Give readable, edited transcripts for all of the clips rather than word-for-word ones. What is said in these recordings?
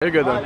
You're good then.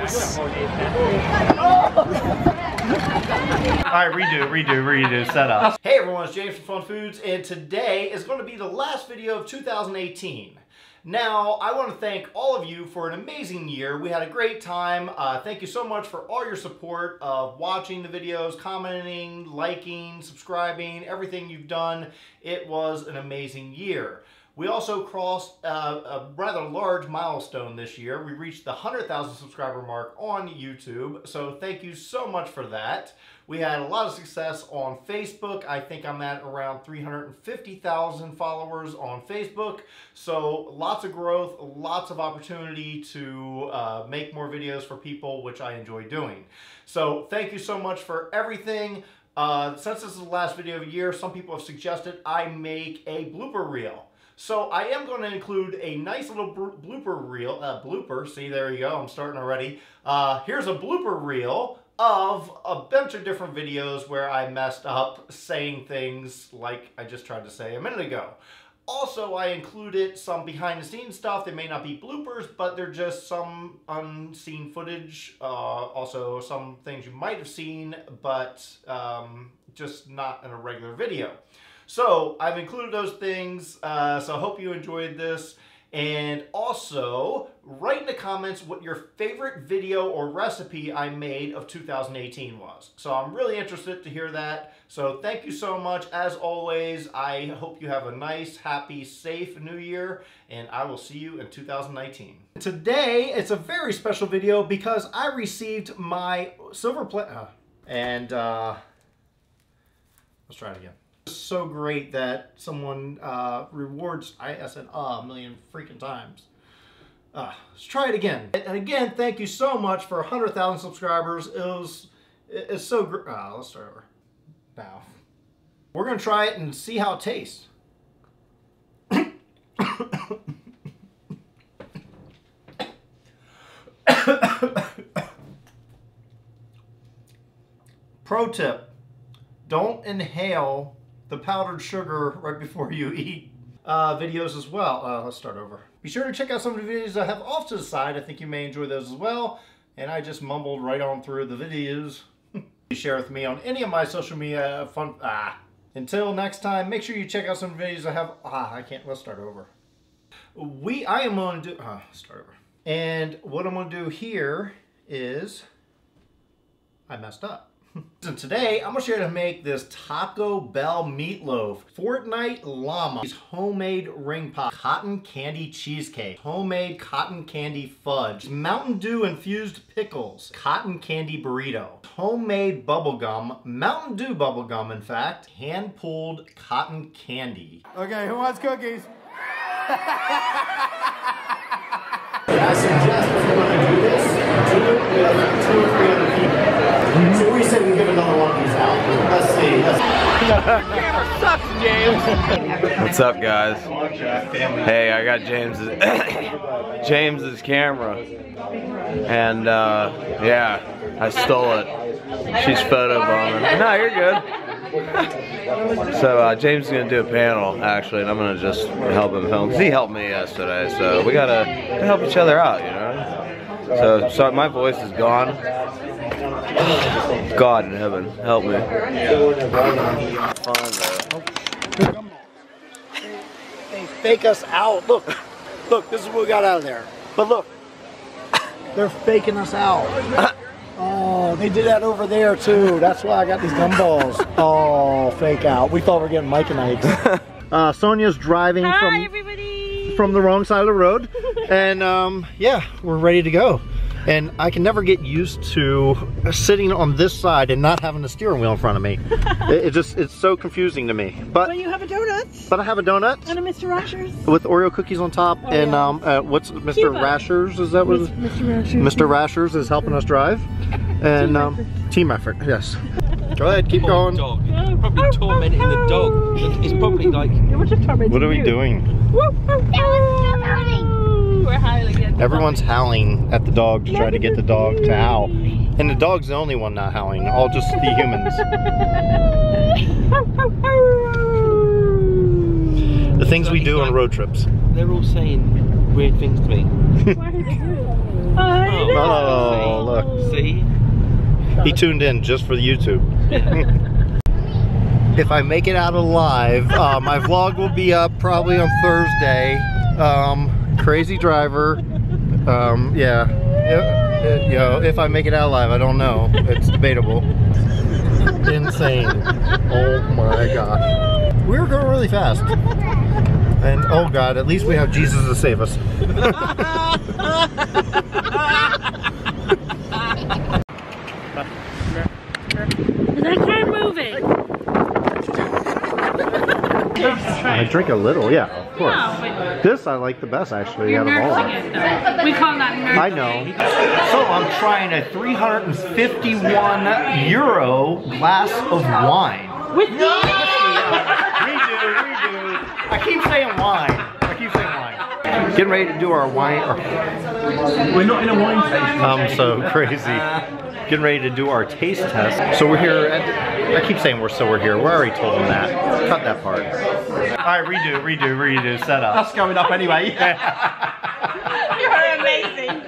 Alright, redo, setup. Hey everyone, it's James from FunFoods, and today is going to be the last video of 2018. Now, I want to thank all of you for an amazing year. We had a great time. Thank you so much for all your support of watching the videos, commenting, liking, subscribing, everything you've done. It was an amazing year. We also crossed a rather large milestone this year. We reached the 100,000 subscriber mark on YouTube, so thank you so much for that. We had a lot of success on Facebook. I think I'm at around 350,000 followers on Facebook, so lots of growth, lots of opportunity to make more videos for people, which I enjoy doing. So thank you so much for everything. Since this is the last video of the year, some people have suggested I make a blooper reel. So I am going to include a nice little blooper reel, blooper, see there you go, I'm starting already. Here's a blooper reel of a bunch of different videos where I messed up saying things like I just tried to say a minute ago. Also, I included some behind the scenes stuff. They may not be bloopers, but they're just some unseen footage. Also, some things you might have seen, but just not in a regular video. So I've included those things, so I hope you enjoyed this. And also, write in the comments what your favorite video or recipe I made of 2018 was. So I'm really interested to hear that. So thank you so much. As always, I hope you have a nice, happy, safe new year, and I will see you in 2019. Today, it's a very special video because I received my silver plate, let's try it again. It's so great that someone rewards, I said a million freaking times. Let's try it again. And again, thank you so much for 100,000 subscribers. It's so great. Let's start over. Now, we're gonna try it and see how it tastes. Pro tip, don't inhale the powdered sugar right before you eat. Videos as well. Let's start over. Be sure to check out some of the videos I have off to the side. I think you may enjoy those as well. And I just mumbled right on through the videos. Share with me on any of my social media Until next time, make sure you check out some videos I have. Let's start over. I am going to do, start over. And what I'm going to do here is, I messed up. So today, I'm going to show you how to make this Taco Bell meatloaf, Fortnite llama, homemade ring pop, cotton candy cheesecake, homemade cotton candy fudge, Mountain Dew infused pickles, cotton candy burrito, homemade bubblegum, Mountain Dew bubblegum in fact, hand-pulled cotton candy. Okay, who wants cookies? I suggest if you're going to do this, do it with 2 or 3 other people. So we say we give another one of these out. Let's see. Camera sucks, James. What's up, guys? Hey, I got James's camera, and yeah, I stole it. She's photobombing. No, you're good. So James is gonna do a panel actually, and I'm gonna just help him film. 'Cause he helped me yesterday, so we gotta help each other out, you know. So my voice is gone. God in heaven, help me. Fun though. They fake us out. Look, this is what we got out of there. But look, they're faking us out. Oh, they did that over there too. That's why I got these gumballs. Oh, fake out. We thought we were getting Mike and Ike's. Sonia's driving from the wrong side of the road. And yeah, we're ready to go. And I can never get used to sitting on this side and not having the steering wheel in front of me. It's so confusing to me. But you have a donut. But I have a donut. And a Mr. Rashers. With Oreo cookies on top. Oh, and yeah. What's Mr. Cuba. Rashers? Is that what? Mr. Rashers. Mr. Rashers is helping us drive. And team effort, yes. Go ahead, keep going. Dog. Probably tormenting the dog. It's probably like. What are we doing? We're howling at the Everyone's howling at the dog to try to get the dog to howl. And the dog's the only one not howling, all just the humans. The things we do on road trips. They're all saying weird things to me. Why did you do Oh, look. See? He tuned in just for the YouTube. If I make it out alive, my vlog will be up probably on Thursday. Crazy driver. Yeah. You know, if I make it out alive, I don't know. It's debatable. Insane. Oh my god. We were going really fast. And oh god, at least we have Jesus to save us. That car moving. I drink a little, yeah, of course. No, but This I like the best actually you're out of all. nursing it though. We call that nursing. I know. So I'm trying a 351 euro glass of wine. With me? Redo. I keep saying wine. Getting ready to do our wine. We're not in a wine tasting. I'm so crazy. Getting ready to do our taste test. So we're here at, I keep saying we're here. We already told them that. Cut that part. All right, redo, set up. That's going up anyway. You're amazing.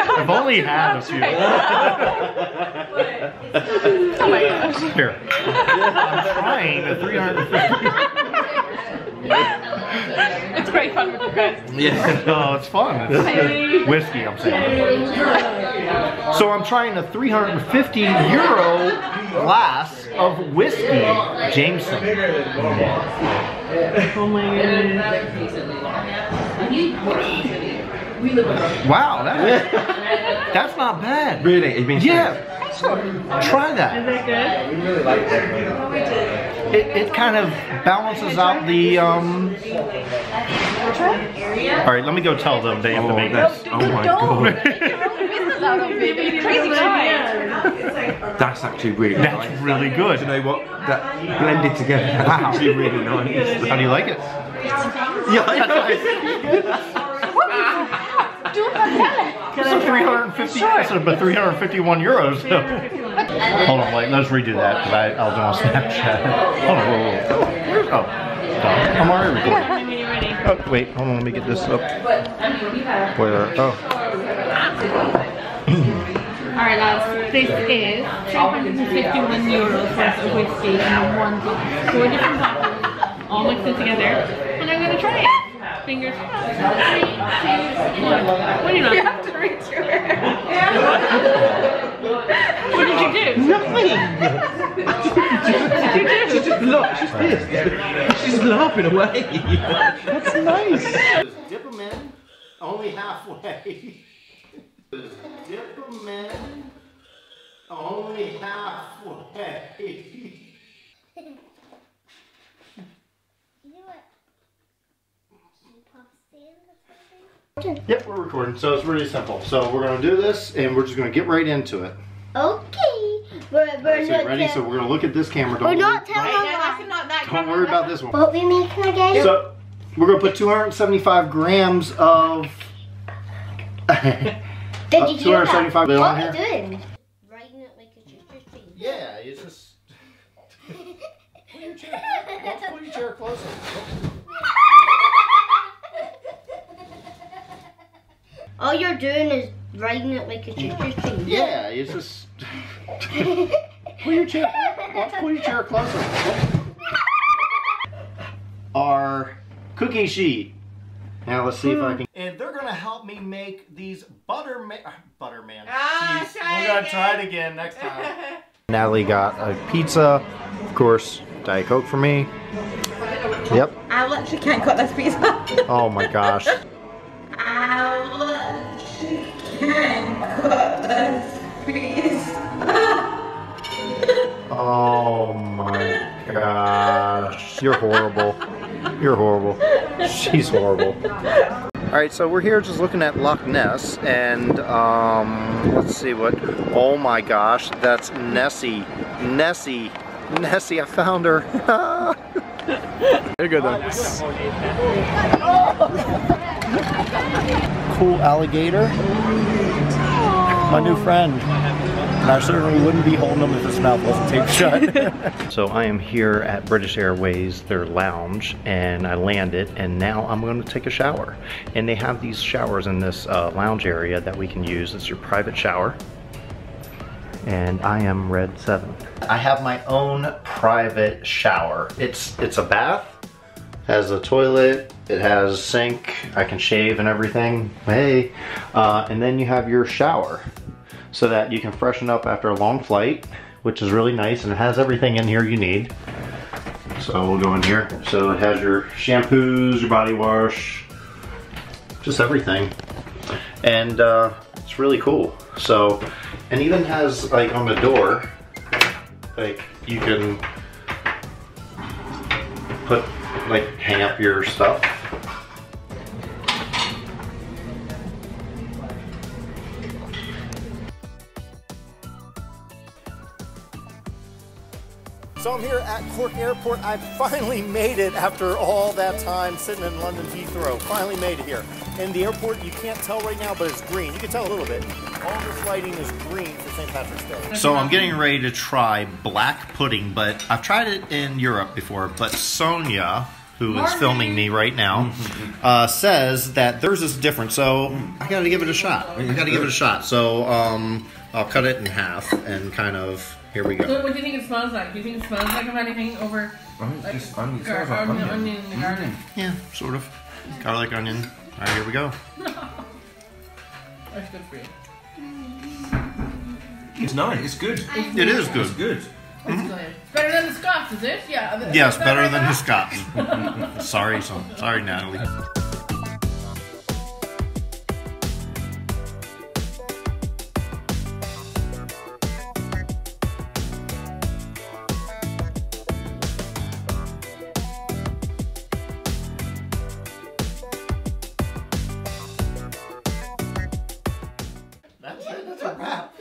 I've only had a few. Oh my gosh. Here. I'm trying a 350. It's great fun with you guys. Yeah, no, it's fun. It's whiskey, I'm saying. So I'm trying a 350 euro glass of whiskey, Jameson. Oh my goodness. Wow, that's not bad. Really? You've been Try that. Is that good? It kind of balances out the Alright, let me go tell them they have to make this. Oh my god. Crazy try. That's actually really nice. That's really good. Do you know what? That blended together. That's actually really nice. How do you like it? Yeah, that's nice. It's a 350, but 351 euros. Hold on, wait, let's redo that because I was on Snapchat. Hold on, whoa. Oh, I'm already recording. Oh, wait, hold on, let me get this up. Where? Oh. Alright lads, this is 351 euros worth of whiskey in one glass. 4 different bottles, all mixed in together, and I'm gonna try it. Fingers crossed. 3, 2, 1. What do you know? You have to reach your hair. What did you do? Nothing! She's just look, she's pissed. She's laughing away. That's nice. Dip them in, only halfway. Dip them in, only halfway. Yep, we're recording, so it's really simple. So we're gonna do this, and we're just gonna get right into it. Okay. We're ready? So we're gonna look at this camera. We're not telling Don't worry about this one. what we making again. So we're gonna put 275 grams of. Did you hear that? 275 What on are here. you doing? Writing it like a sister thing. Yeah, it's just. Pull your chair. Pull your chair closer. All you're doing is writing it like a sister thing. Yeah, it's just. Pull your chair. Pull your chair closer. Our cookie sheet. Now let's see if I can. And they're gonna help me make these butterman. Jeez, we're gonna try it again next time. Natalie got a pizza, of course, Diet Coke for me. Yep. I literally can't cut this pizza. Oh my gosh. I literally can't cut this pizza. Oh my gosh. You're horrible. You're horrible. She's horrible. Alright, so we're here just looking at Loch Ness, and let's see what. Oh my gosh, that's Nessie. Nessie, I found her. You're good though. Cool alligator. My new friend. And I certainly wouldn't be holding them if his mouth wasn't taped shut. So I am here at British Airways, their lounge, and I landed, and now I'm going to take a shower. And they have these showers in this lounge area that we can use. It's your private shower. And I am red 7. I have my own private shower. It's a bath, has a toilet, it has a sink, I can shave and everything. Hey, and then you have your shower so that you can freshen up after a long flight, which is really nice, and it has everything in here you need. So we'll go in here. So it has your shampoos, your body wash, just everything. And it's really cool. So, and even has like on the door, like you can put, like hang up your stuff. So I'm here at Cork Airport. I finally made it after all that time sitting in London Heathrow. Finally made it here. In the airport, you can't tell right now, but it's green. You can tell a little bit. All this lighting is green for St. Patrick's Day. So I'm getting ready to try black pudding, but I've tried it in Europe before, but Sonia, who is filming me right now, says that theirs is different. So I gotta give it a shot. So I'll cut it in half and kind of, here we go. So what do you think it smells like? Do you think it smells like anything over like just onion. onion and garlic? Yeah, sort of. Garlic, onion. All right, here we go. That's good for you. It's nice. It's good. It is good. It's good. It's good. Better than the Scots, is it? Yeah. Yes, better than the Scots. Sorry, Natalie. That's it. That's a wrap.